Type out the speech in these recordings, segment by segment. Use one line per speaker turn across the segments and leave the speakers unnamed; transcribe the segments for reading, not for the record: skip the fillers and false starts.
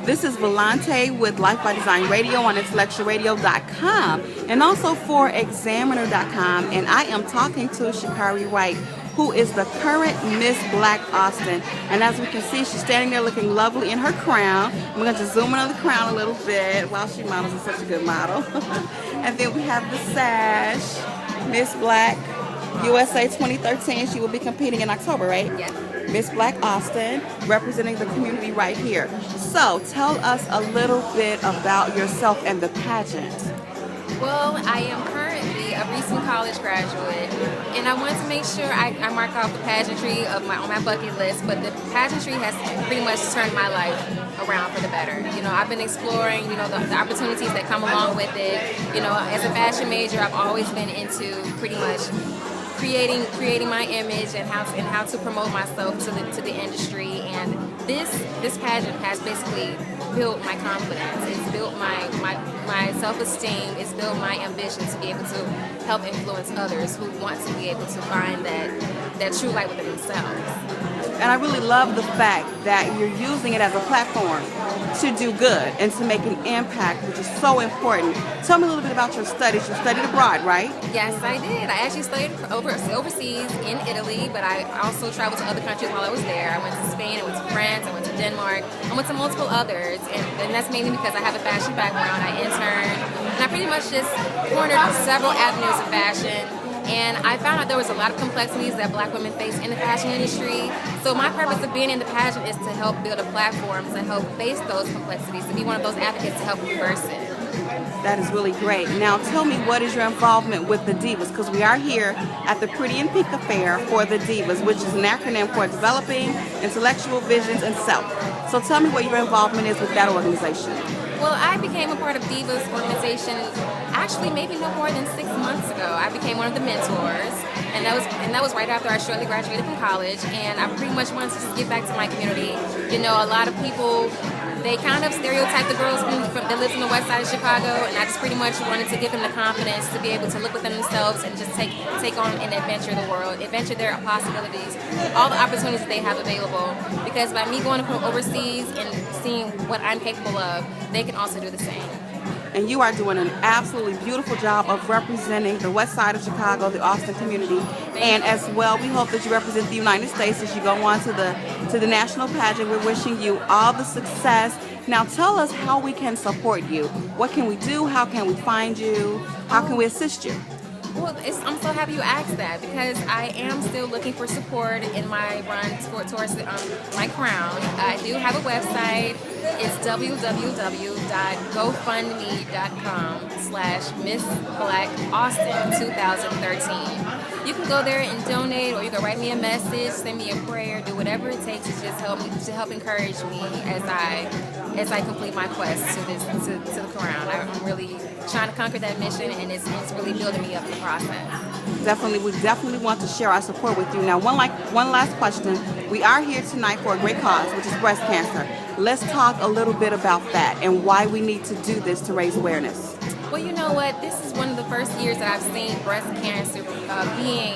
This is Volante with Life by Design Radio on intellectualradio.com and also for examiner.com. And I am talking to Sha'Carri Wright, who is the current Miss Black Austin. And as we can see, she's standing there looking lovely in her crown. We're going to zoom in on the crown a little bit while she models. Is such a good model. And then we have the sash, Miss Black USA 2013. She will be competing in October, right?
Yes.
Miss Black Austin, representing the community right here. So tell us a little bit about yourself and the pageant.
Well, I am currently a recent college graduate, and I wanted to make sure I mark off the pageantry on my bucket list, but the pageantry has pretty much turned my life around for the better. You know, I've been exploring, you know, the opportunities that come along with it. You know, as a fashion major, I've always been into pretty much creating my image and how to promote myself to the industry, and this pageant has basically built my confidence. It's built my self-esteem. It's built my ambition to be able to help influence others who want to be able to find that true light within themselves.
And I really love the fact that you're using it as a platform to do good and to make an impact, which is so important. Tell me a little bit about your studies. You studied abroad, right?
Yes, I did. I actually studied overseas in Italy, but I also traveled to other countries while I was there. I went to Spain, I went to France, I went to Denmark, I went to multiple others, and that's mainly because I have a fashion background. I interned, and I pretty much just cornered several avenues of fashion. And I found out there was a lot of complexities that Black women face in the fashion industry. So my purpose of being in the pageant is to help build a platform to help face those complexities, to be one of those advocates to help reverse it.
That is really great. Now tell me, what is your involvement with the Divas? Because we are here at the Pretty in Pink Affair for the Divas, which is an acronym for Developing Intellectual Visions and Self. So tell me what your involvement is with that organization.
Well, I became a part of Divas organization actually maybe no more than 6 months ago. I became one of the mentors, and that was right after I shortly graduated from college, and I pretty much wanted to just give back to my community. You know, a lot of people, they kind of stereotype the girls that live in the west side of Chicago, and I just pretty much wanted to give them the confidence to be able to look within themselves and just take on and adventure the world, adventure their possibilities, all the opportunities that they have available. Because by me going overseas and seeing what I'm capable of, they can also do the same.
And you are doing an absolutely beautiful job of representing the west side of Chicago, the Austin community, and as well, we hope that you represent the United States as you go on to the national pageant. We're wishing you all the success. Now tell us how we can support you. What can we do? How can we find you? How can we assist you?
Well, I'm so happy you asked that, because I am still looking for support in my run towards my crown. I do have a website. It's www.gofundme.com/MissBlackAustin2013. You can go there and donate, or you can write me a message, send me a prayer, do whatever it takes to just help encourage me as I complete my quest to the crown. I'm really trying to conquer that mission, and it's really building me up in the process.
Definitely, we definitely want to share our support with you. Now, one last question. We are here tonight for a great cause, which is breast cancer. Let's talk a little bit about that and why we need to do this to raise awareness.
Well, you know what? This is one of the first years that I've seen breast cancer being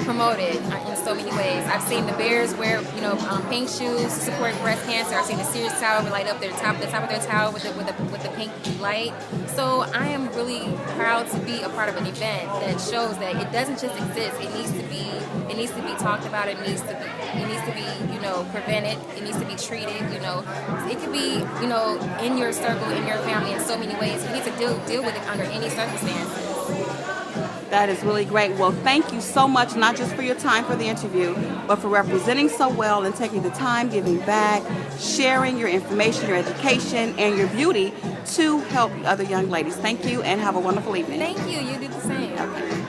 promoted in so many ways. I've seen the Bears wear, pink shoes to support breast cancer. I've seen the Sears Tower light up the top of their tower with the pink light. So I am really proud to be a part of an event that shows that it doesn't just exist. It needs to be talked about. It needs to be prevented. It needs to be treated. It could be in your circle, in your family, in so many ways. You need to deal with it under any circumstances.
That is really great. Well, thank you so much, not just for your time for the interview, but for representing so well and taking the time, giving back, sharing your information, your education, and your beauty to help other young ladies. Thank you, and have a wonderful evening.
Thank you. You do the same.
Okay.